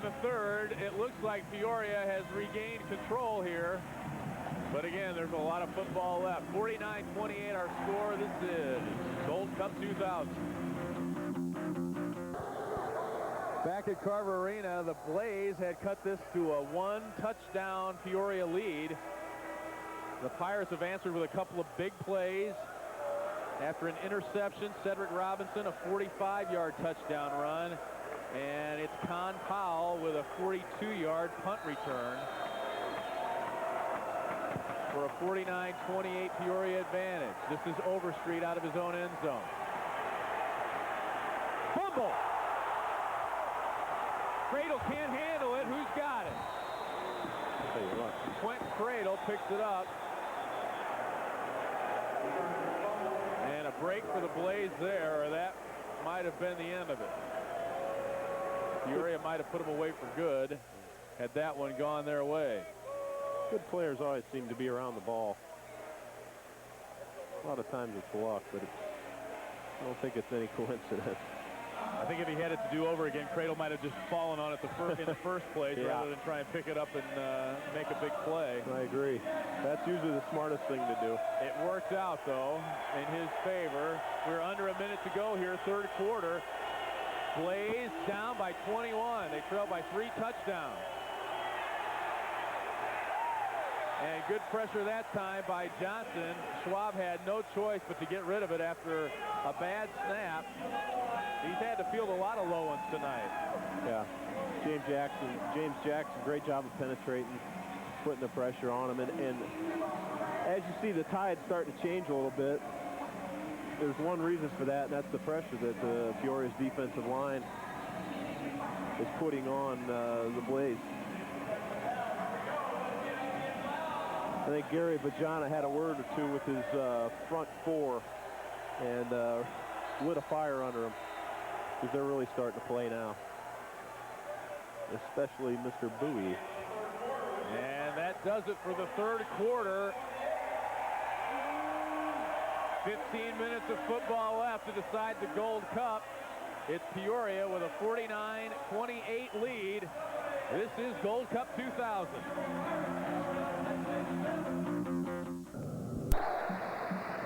the third. It looks like Peoria has regained control here. But again, there's a lot of football left. 49-28 our score. This is Gold Cup 2000. Back at Carver Arena, the Blaze had cut this to a one-touchdown Peoria lead. The Pirates have answered with a couple of big plays. After an interception, Cedric Robinson, a 45-yard touchdown run. And it's Con Powell with a 42-yard punt return for a 49-28 Peoria advantage. This is Overstreet out of his own end zone. Fumble! Cradle can't handle it. Who's got it? I'll tell you what. Quentin Cradle picks it up. And a break for the Blaze there, or that might have been the end of it. Peoria might have put them away for good had that one gone their way. Good players always seem to be around the ball. A lot of times it's luck, but I don't think it's any coincidence. I think if he had it to do over again, Cradle might have just fallen on it in the first place rather than try and pick it up and make a big play. I agree. That's usually the smartest thing to do. It worked out, though, in his favor. We're under a minute to go here, third quarter. Blaze down by 21. They trail by 3 touchdowns. And good pressure that time by Johnson. Schwab had no choice but to get rid of it after a bad snap. He's had to field a lot of low ones tonight. Yeah. James Jackson, great job of penetrating, putting the pressure on him. And as you see the tide starting to change a little bit, there's one reason for that, and that's the pressure that Peoria's defensive line is putting on the Blaze. I think Gary Bajana had a word or two with his front four and lit a fire under them, because they're really starting to play now, especially Mr. Bowie. And that does it for the third quarter. 15 minutes of football left to decide the Gold Cup. It's Peoria with a 49-28 lead. This is Gold Cup 2000.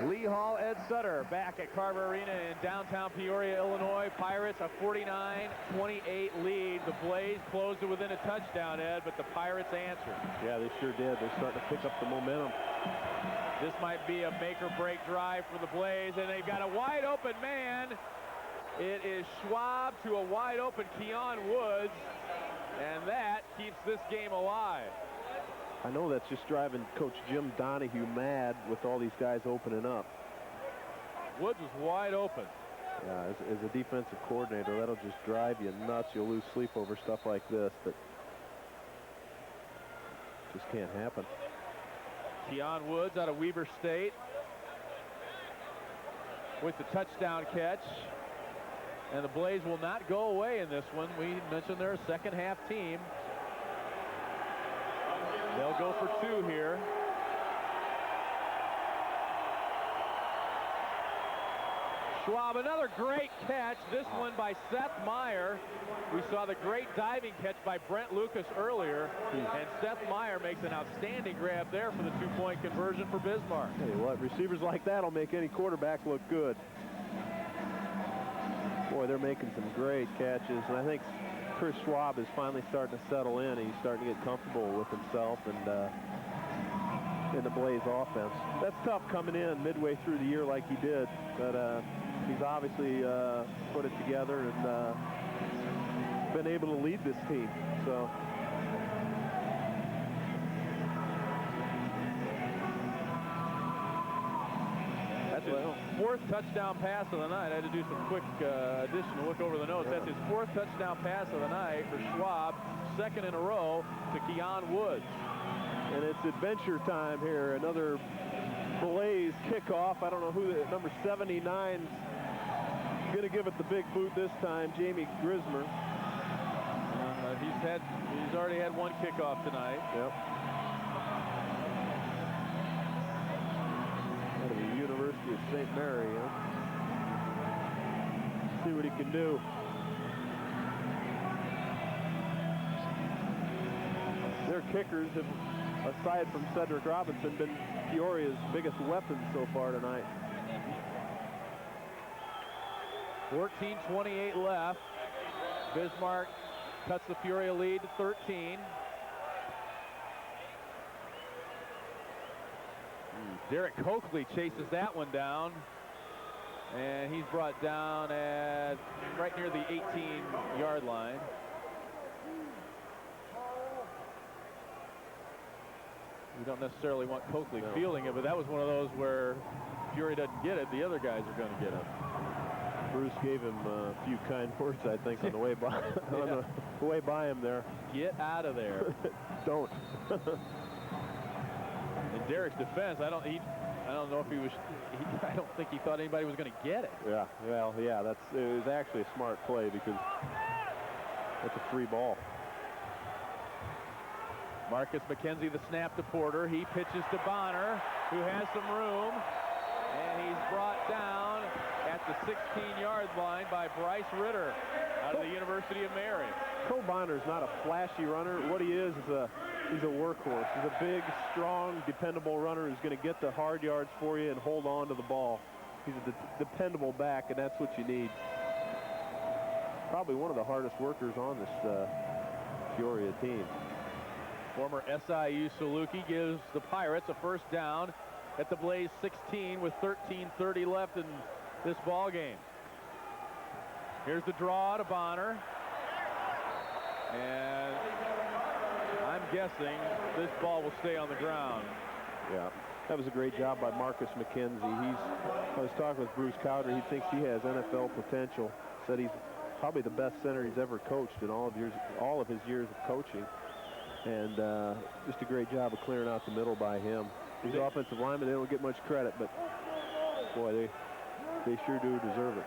Lee Hall, Ed Sutter back at Carver Arena in downtown Peoria, Illinois. Pirates a 49-28 lead. The Blaze closed it within a touchdown, Ed, but the Pirates answered. Yeah, they sure did. They're starting to pick up the momentum. This might be a make-or-break drive for the Blaze, and they've got a wide-open man. It is Schwab to a wide-open Keon Woods, and that keeps this game alive. I know that's just driving Coach Jim Donahue mad with all these guys opening up. Woods was wide open. Yeah, as a defensive coordinator, that'll just drive you nuts. You'll lose sleep over stuff like this, but just can't happen. Keon Woods out of Weber State with the touchdown catch. And the Blaze will not go away in this one. We mentioned they're a second half team. They'll go for 2 here. Schwab, another great catch. This one by Seth Meyer. We saw the great diving catch by Brent Lucas earlier. And Seth Meyer makes an outstanding grab there for the 2-point conversion for Bismarck. Tell you what, receivers like that will make any quarterback look good. Boy, they're making some great catches. And I think Chris Schwab is finally starting to settle in. He's starting to get comfortable with himself and in the Blaze offense. That's tough coming in midway through the year like he did, but he's obviously put it together and been able to lead this team. So that's his 4th touchdown pass of the night. I had to do some quick addition to look over the notes. That's his 4th touchdown pass of the night for Schwab, 2nd in a row to Keon Woods. And it's adventure time here. Another Blaze kickoff. I don't know who the number 79's going to give it the big boot this time. Jamie Grismer. He's already had 1 kickoff tonight. Yep. Out of the University of St. Mary, huh? See what he can do. their kickers have, aside from Cedric Robinson, been Peoria's biggest weapons so far tonight. 14:28 left. Bismarck cuts the Peoria lead to 13. Derek Coakley chases that one down, and he's brought down at right near the 18-yard line. We don't necessarily want Coakley fielding it, but that was one of those where Peoria doesn't get it, the other guys are going to get it. Bruce gave him a few kind words, I think, on the way by, on the way by him there. Get out of there. Don't. In Derek's defense, I don't know if he was. I don't think he thought anybody was going to get it. Yeah. Well, yeah. It was actually a smart play because that's a free ball. Marcus McKenzie, the snap to Porter. He pitches to Bonner, who has some room, and he's brought down at the 16-yard line by Bryce Ritter out of the University of Mary. Cole Bonner's not a flashy runner. What he is he's a workhorse. He's a big, strong, dependable runner who's going to get the hard yards for you and hold on to the ball. He's a dependable back, and that's what you need. Probably one of the hardest workers on this Peoria team. Former SIU Saluki gives the Pirates a first down at the Blaze 16 with 13:30 left in this ball game. Here's the draw to Bonner, and I'm guessing this ball will stay on the ground. Yeah, that was a great job by Marcus McKenzie. I was talking with Bruce Cowder. He thinks he has NFL potential. Said he's probably the best center he's ever coached in all of his years of coaching. And just a great job of clearing out the middle by him. These offensive linemen, they don't get much credit, but boy, they sure do deserve it.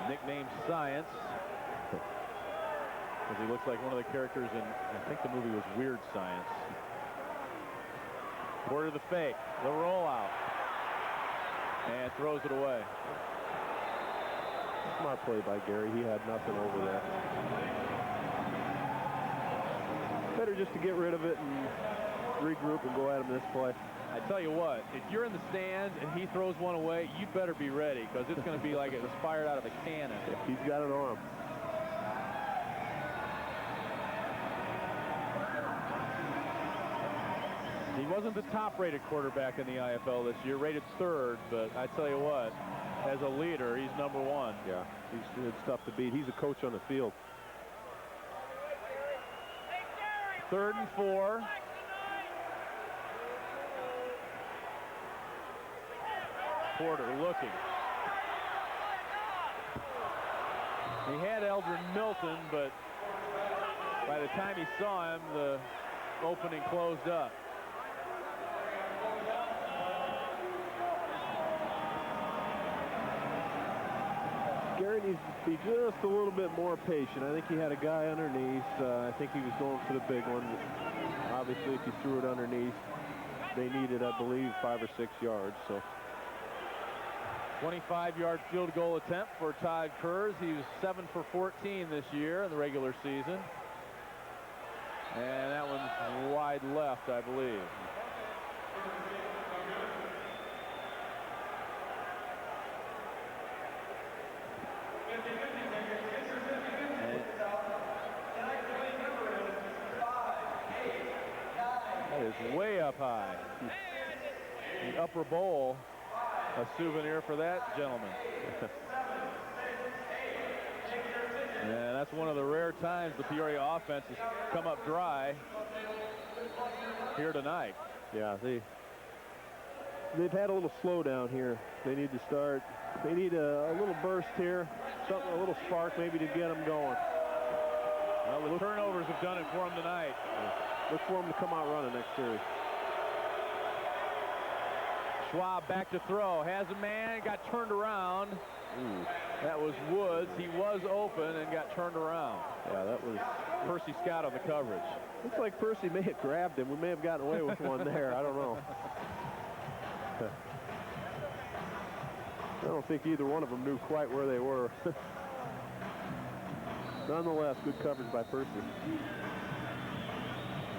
Nicknamed Science, because he looks like one of the characters in, I think the movie was Weird Science. Porter the fake, the rollout, and throws it away. Smart play by Gary. He had nothing over there. Better just to get rid of it and regroup and go at him this play. I tell you what, if you're in the stands and he throws one away, you better be ready, because it's going to be like it was fired out of a cannon. He's got an arm. He wasn't the top-rated quarterback in the IFL this year, rated 3rd, but I tell you what, as a leader, he's number 1. Yeah, it's tough to beat. He's a coach on the field. 3rd and 4. Porter looking. He had Eldrin Milton, but by the time he saw him, the opening closed up. Gary needs to be just a little bit more patient. I think he had a guy underneath. I think he was going for the big one. Obviously, if he threw it underneath, they needed, I believe, 5 or 6 yards. So 25-yard field goal attempt for Todd Kurz. He was 7 for 14 this year in the regular season. And that one's wide left, I believe. That is way up high. The upper bowl, a souvenir for that gentleman. And that's one of the rare times the Peoria offense has come up dry here tonight. Yeah, they've had a little slowdown here. They need to start. They need a little burst here, something, a little spark maybe to get them going. Well, the turnovers have done it for them tonight. Look for them to come out running next series. Schwab back to throw, has a man, got turned around. Ooh. That was Woods. He was open and got turned around. Yeah, that was Percy Scott on the coverage. Looks like Percy may have grabbed him. We may have gotten away with one there. I don't know. I don't think either one of them knew quite where they were. Nonetheless, good coverage by Percy.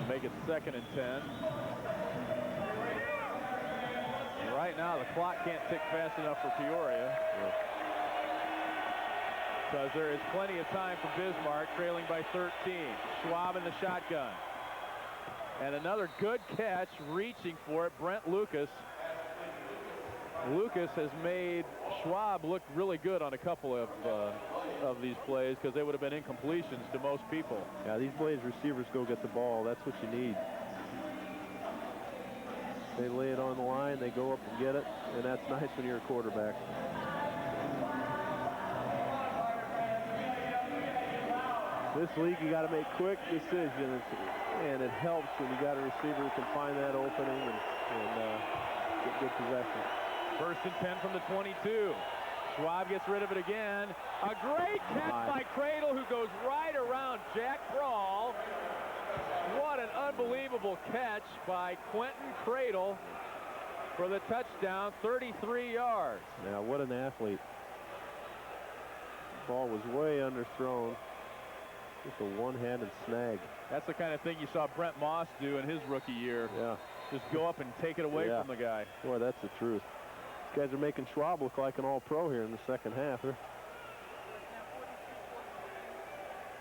Make it 2nd and 10. And right now, the clock can't tick fast enough for Peoria. Because there is plenty of time for Bismarck, trailing by 13. Schwab in the shotgun. And another good catch, reaching for it, Brent Lucas. Lucas has made Schwab look really good on a couple of these plays, because they would have been incompletions to most people. Yeah, these Blaze receivers go get the ball. That's what you need. They lay it on the line, they go up and get it, and that's nice when you're a quarterback. This league, you got to make quick decisions, and it helps when you got a receiver who can find that opening and get good possession. 1st and 10 from the 22. Schwab gets rid of it again. A great catch by Cradle, who goes right around Jack Brawl. What an unbelievable catch by Quentin Cradle for the touchdown, 33 yards. Now, what an athlete. Ball was way underthrown. Just a one-handed snag. That's the kind of thing you saw Brent Moss do in his rookie year. Yeah. Just go up and take it away from the guy. Boy, that's the truth. These guys are making Schwab look like an all-pro here in the second half.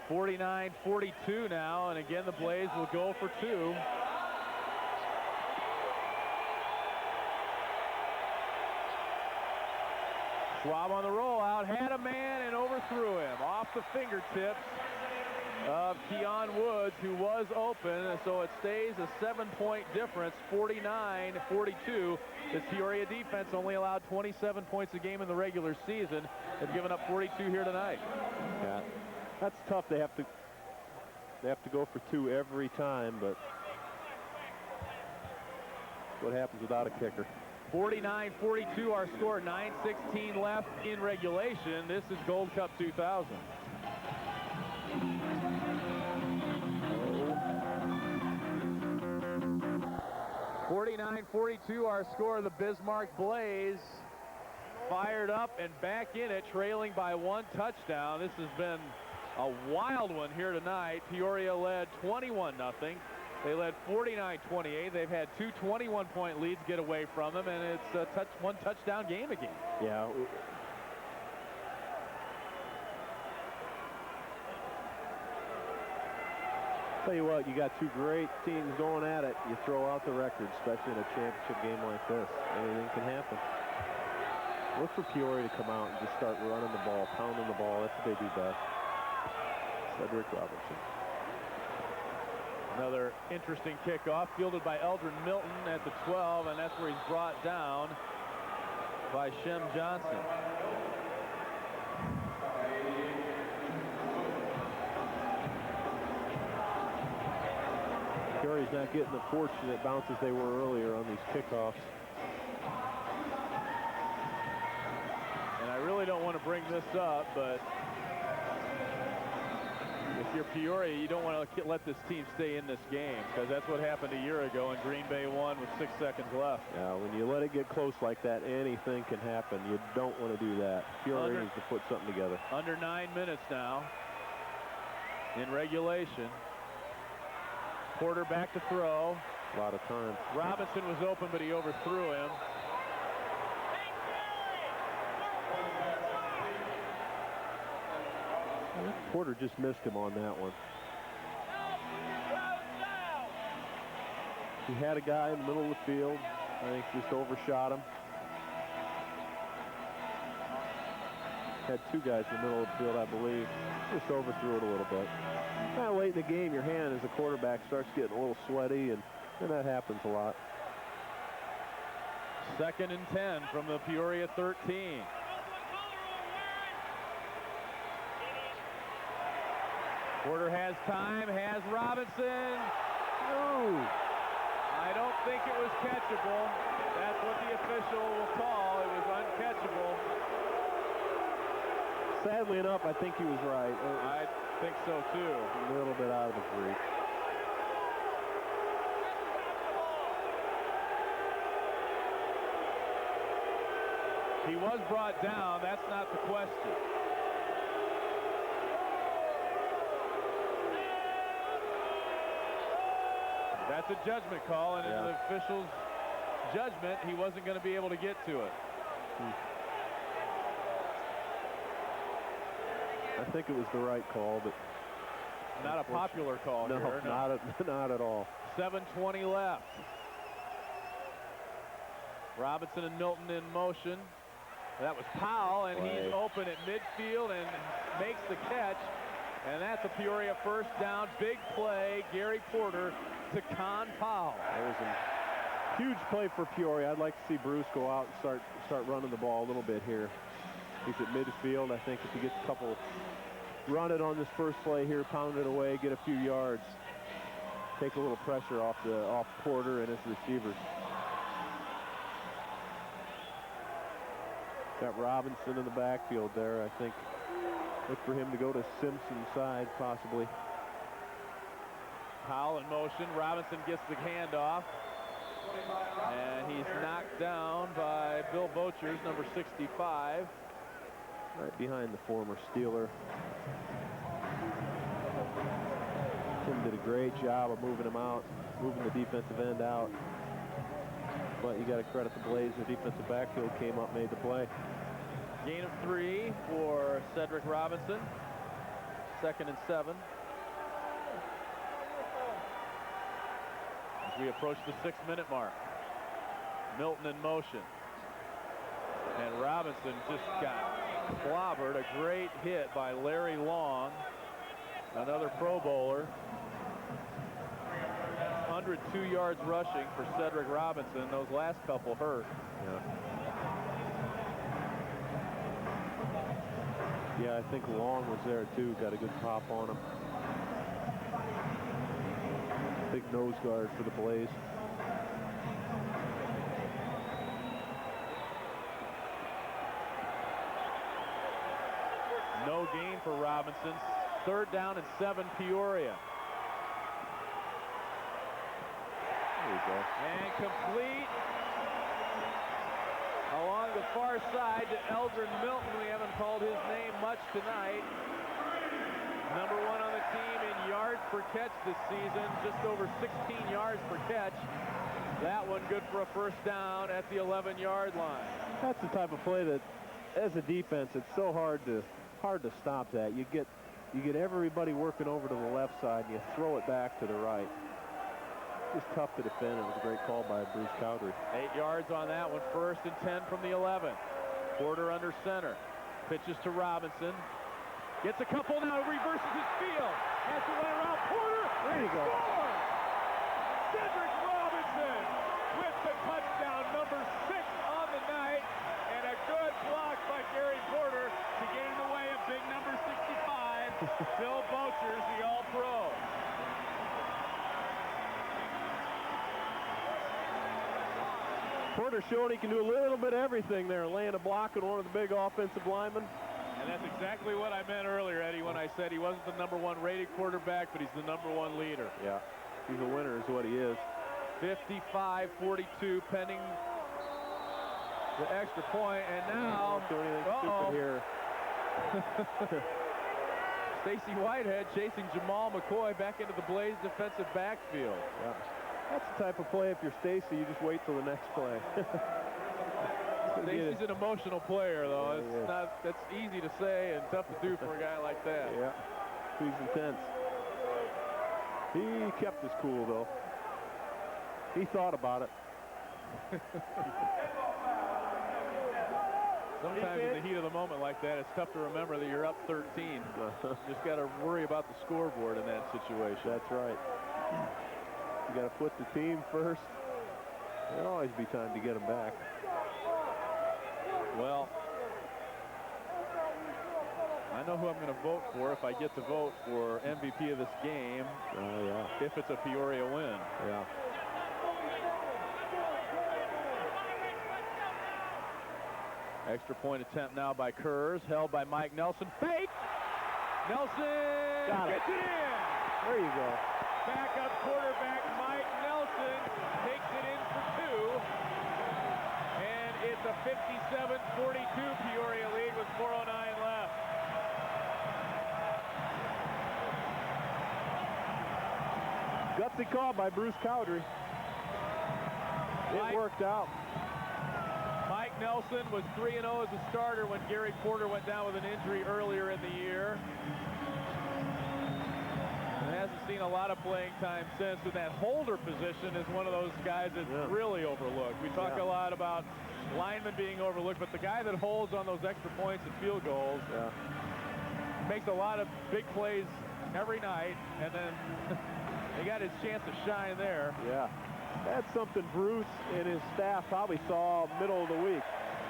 49-42 now, and again the Blaze will go for 2. Schwab on the rollout, had a man and overthrew him off the fingertips of Keon Woods, who was open, and so it stays a 7-point difference, 49-42. This Peoria defense only allowed 27 points a game in the regular season. They've given up 42 here tonight. Yeah, that's tough. They have to go for 2 every time, but what happens without a kicker? 49-42 our score, 9:16 left in regulation. This is Gold Cup 2000. 49-42 our score. The Bismarck Blaze fired up and back in it, trailing by 1 touchdown. This has been a wild one here tonight. Peoria led 21-0. They led 49-28. They've had 2 21-point leads get away from them, and it's a 1 touchdown game again. Yeah. Tell you what, you got 2 great teams going at it. You throw out the record, especially in a championship game like this. Anything can happen. Look for Peoria to come out and just start running the ball, pounding the ball. That's what they do best. Cedric Robertson. Another interesting kickoff, fielded by Eldrin Milton at the 12, and that's where he's brought down by Shem Johnson. Peoria's not getting the fortunate bounces they were earlier on these kickoffs. And I really don't want to bring this up, but if you're Peoria, you don't want to let this team stay in this game, because that's what happened a year ago, and Green Bay won with 6 seconds left. Yeah, when you let it get close like that, anything can happen. You don't want to do that. Peoria needs to put something together. Under 9 minutes now in regulation. Porter back to throw. A lot of time. Robinson was open, but he overthrew him. Porter just missed him on that one. He had a guy in the middle of the field. I think just overshot him. Had 2 guys in the middle of the field, I believe. Just overthrew it a little bit. Kind of late in the game, your hand as a quarterback starts getting a little sweaty, and that happens a lot. 2nd and 10 from the Peoria 13. Porter has time, has Robinson. Ooh. I don't think it was catchable. That's what the official will call. It was uncatchable. Sadly enough, I think he was right. I think so too. A little bit out of his reach. He was brought down. That's not the question. That's a judgment call, and in the official's judgment, he wasn't going to be able to get to it. I think it was the right call, but not a popular call here. No, not at all. 7:20 left. Robinson and Milton in motion. That was Powell, and he's open at midfield and makes the catch. And that's a Peoria first down. Big play, Gary Porter to Con Powell. That was a huge play for Peoria. I'd like to see Bruce go out and start running the ball a little bit here. He's at midfield. I think if he gets a couple, run it on this first play here, pound it away, get a few yards, take a little pressure off Porter and his receivers. Got Robinson in the backfield there. I think look for him to go to Simpson's side possibly. Powell in motion. Robinson gets the handoff. And he's knocked down by Bill Bochers, number 65. Right behind the former Steeler. Tim did a great job of moving him out, moving the defensive end out. But you got to credit the Blaze. The defensive backfield came up, made the play. Gain of 3 for Cedric Robinson. 2nd and 7. As we approach the 6-minute mark. Milton in motion. And Robinson just got clobbered. A great hit by Larry Long, another Pro Bowler. 102 yards rushing for Cedric Robinson. Those last couple hurt. Yeah, I think Long was there too. Got a good pop on him. Big nose guard for the Blaze. No gain for Robinson. 3rd down and 7, Peoria. There you go. And complete along the far side to Eldrin Milton. We haven't called his name much tonight. Number 1 on the team in yards per catch this season, just over 16 yards per catch. That one good for a first down at the 11-yard line. That's the type of play that, as a defense, it's so hard to stop that. You get everybody working over to the left side, and you throw it back to the right. It's tough to defend. It was a great call by Bruce Cowdery. 8 yards on that one. 1st and 10 from the 11. Porter under center. Pitches to Robinson. Gets a couple now. Reverses his field. Has to run around Porter. There you go. Score! Cedric Robinson with the touchdown, number 6 on the night. And a good block by Gary Porter to get in the way of big number 65, Bill Bochers, the All-Pro. Porter showed he can do a little bit of everything there, laying a block on one of the big offensive linemen. And that's exactly what I meant earlier, Eddie, when I said he wasn't the number 1 rated quarterback, but he's the number 1 leader. Yeah, he's a winner is what he is. 55-42 pending the extra point, and now doing anything stupid here. Stacy Whitehead chasing Jamal McCoy back into the Blaze defensive backfield. Yeah. That's the type of play, if you're Stacy, you just wait till the next play. Stacy's an emotional player, though. That's easy to say and tough to do for a guy like that. Yeah, he's intense. He kept his cool, though. He thought about it. Sometimes in the heat of the moment like that, it's tough to remember that you're up 13. You just got to worry about the scoreboard in that situation. That's right. You got to put the team first. There'll always be time to get them back. Well, I know who I'm going to vote for if I get to vote for MVP of this game. Yeah. If it's a Peoria win. Yeah. Extra point attempt now by Kurz, held by Mike Nelson. Fake! Nelson gets it in! There you go. Backup quarterback Mike Nelson takes it in for 2. And it's a 57-42 Peoria lead with 4:09 left. Gutsy call by Bruce Cowdery. It worked out. Mike Nelson was 3-0 as a starter when Gary Porter went down with an injury earlier in the year. And hasn't seen a lot of playing time since. And that holder position is one of those guys that's really overlooked. We talk a lot about linemen being overlooked, but the guy that holds on those extra points and field goals makes a lot of big plays every night, and then he got his chance to shine there. Yeah. That's something Bruce and his staff probably saw middle of the week.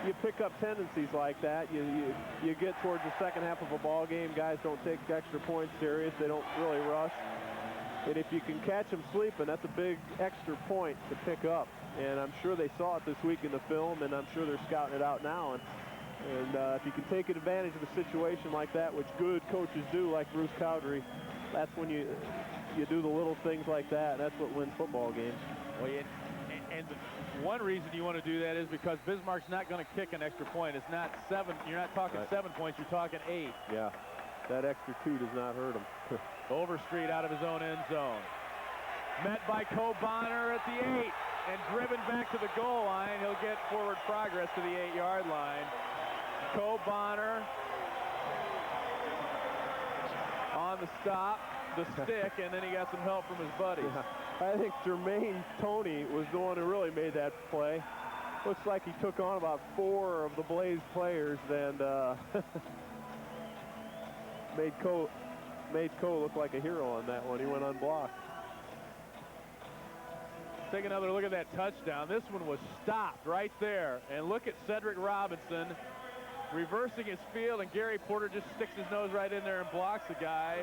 You pick up tendencies like that. You get towards the second half of a ball game. Guys don't take extra points serious. They don't really rush. And if you can catch them sleeping, that's a big extra point to pick up. And I'm sure they saw it this week in the film, and I'm sure they're scouting it out now. And if you can take advantage of a situation like that, which good coaches do, like Bruce Cowdery, that's when you do the little things like that. That's what wins football games. Well, and one reason you want to do that is because Bismarck's not going to kick an extra point. It's not 7. You're not talking 7 points. You're talking 8. Yeah, that extra 2 does not hurt him. Overstreet out of his own end zone. Met by Coe Bonner at the 8 and driven back to the goal line. He'll get forward progress to the 8-yard line. Coe Bonner on the stop, the stick, and then he got some help from his buddies. I think Jermaine Toney was the one who really made that play. Looks like he took on about 4 of the Blaze players and made Coe look like a hero on that one. He went unblocked. Take another look at that touchdown. This one was stopped right there. And look at Cedric Robinson reversing his field, and Gary Porter just sticks his nose right in there and blocks the guy.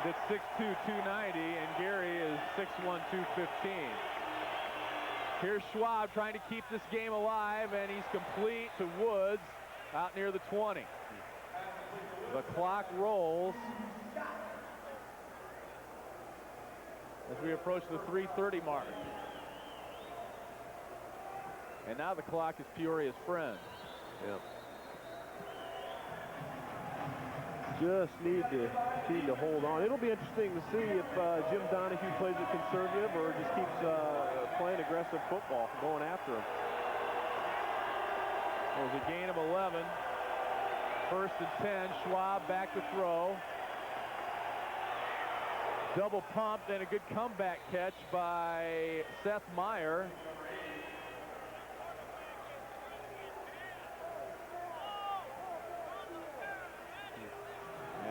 That's 6'2", 290, and Gary is 6'1", 215. Here's Schwab trying to keep this game alive, and he's complete to Woods out near the 20. The clock rolls as we approach the 3:30 mark. And now the clock is Peoria's friend. Yep. Just need to hold on. It'll be interesting to see if Jim Donahue plays it conservative or just keeps playing aggressive football, going after him. It was a gain of 11. 1st and 10. Schwab back to throw. Double pumped and a good comeback catch by Seth Meyer.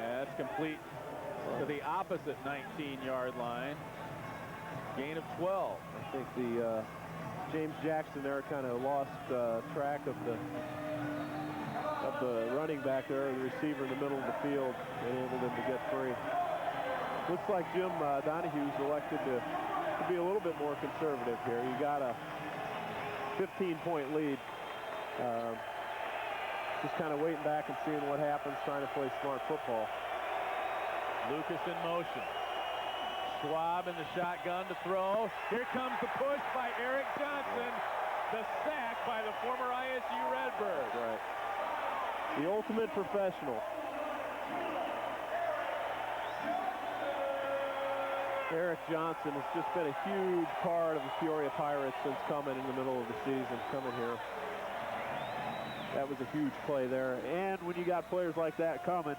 That's complete to the opposite 19-yard line. Gain of 12. I think the James Jackson there kind of lost track of the running back there, the receiver in the middle of the field, and enabled him to get free. Looks like Jim Donahue's elected to be a little bit more conservative here. You got a 15-point lead. Just kind of waiting back and seeing what happens, trying to play smart football. Lucas in motion. Schwab in the shotgun to throw. Here comes the push by Eric Johnson. The sack by the former ISU Redbird. Right. The ultimate professional. Eric Johnson has just been a huge part of the Peoria Pirates since coming in the middle of the season, coming here. That was a huge play there. And when you got players like that coming,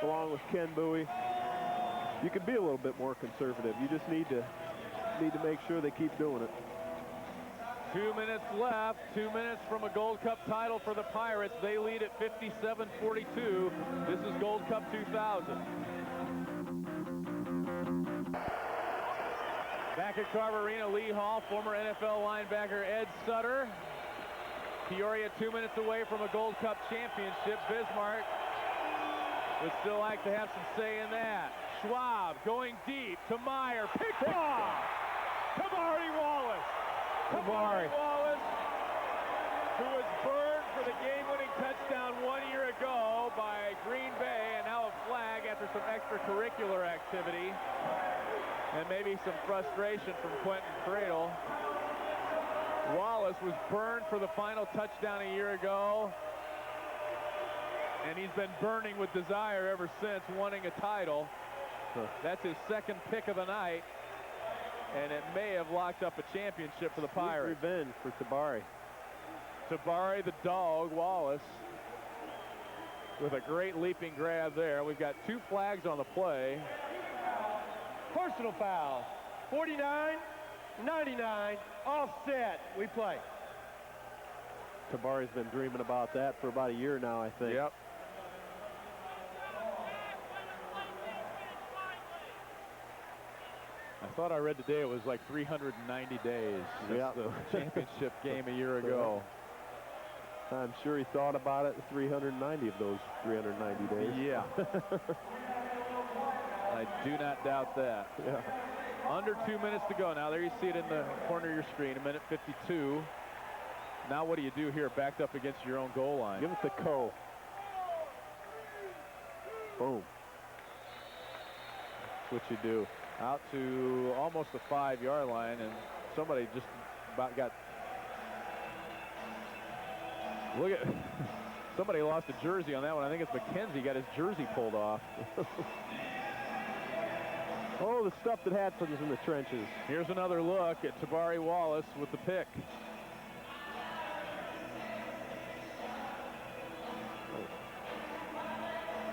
along with Ken Bowie, you can be a little bit more conservative. You just need to make sure they keep doing it. 2 minutes left. 2 minutes from a Gold Cup title for the Pirates. They lead at 57-42. This is Gold Cup 2000. Back at Carver Arena, Lee Hall, former NFL linebacker Ed Sutter. Peoria 2 minutes away from a Gold Cup championship. Bismarck would still like to have some say in that. Schwab going deep to Meyer. Picked off! Kamari Wallace. Kamari Wallace, who was burned for the game-winning touchdown 1 year ago by Green Bay, and now a flag after some extracurricular activity and maybe some frustration from Quentin Cradle. Wallace was burned for the final touchdown a year ago, and he's been burning with desire ever since, wanting a title. That's his second pick of the night, and it may have locked up a championship for the Pirates. Revenge for Tabari. Tabari, the dog, Wallace, with a great leaping grab there. We've got 2 flags on the play. Personal foul. 49, 99, offset. We play. Tabari's been dreaming about that for about a year now, I think. Yep. I thought I read today it was like 390 days since the championship game a year ago. I'm sure he thought about it 390 of those 390 days. Yeah. I do not doubt that. Yeah. Under 2 minutes to go now. There you see it in the corner of your screen, 1:52. Now what do you do here, backed up against your own goal line? Give us the co. Boom. That's what you do. Out to almost the 5-yard line, and somebody just about got... Look at... Somebody lost a jersey on that one. I think it's McKenzie got his jersey pulled off. Oh, the stuff that happens in the trenches. Here's another look at Tabari Wallace with the pick.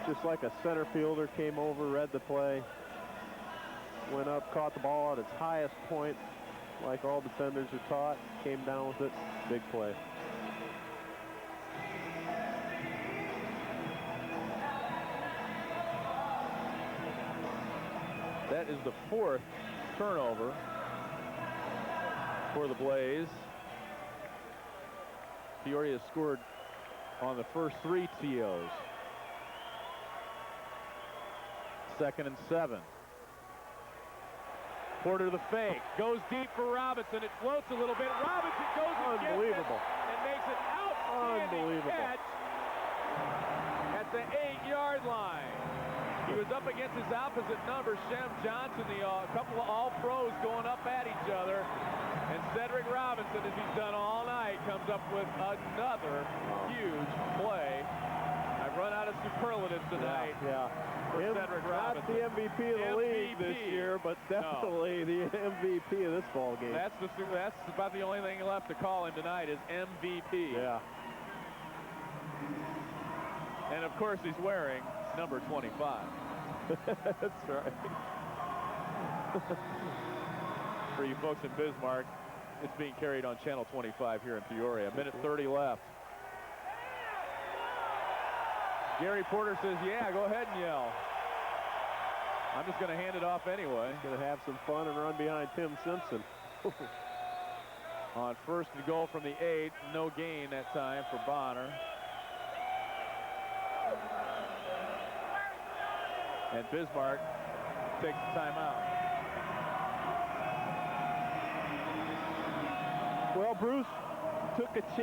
Just like a center fielder came over, read the play, went up, caught the ball at its highest point, like all defenders are taught, came down with it, big play. That is the 4th turnover for the Blaze. Peoria has scored on the first 3 TOs. 2nd and 7. Porter the fake. Goes deep for Robinson. It floats a little bit. Robinson goes and gets it Unbelievable. and makes an outstanding Unbelievable. catch at the 8-yard line. He was up against his opposite number, Shem Johnson, a couple of all-pros going up at each other. And Cedric Robinson, as he's done all night, comes up with another huge play. I've run out of superlatives tonight. Yeah. For Cedric Not Robinson. the MVP of the league this year, but definitely the MVP of this ball game. That's about the only thing left to call him tonight is MVP. Yeah. And of course he's wearing number 25. That's right. For you folks in Bismarck, it's being carried on channel 25 here in Peoria. 1:30 left. Gary Porter says, yeah, go ahead and yell. I'm just going to hand it off anyway. Going to have some fun and run behind Tim Simpson. On 1st and goal from the 8, no gain that time for Bonner. And Bismarck takes the timeout. Well, Bruce took a chance.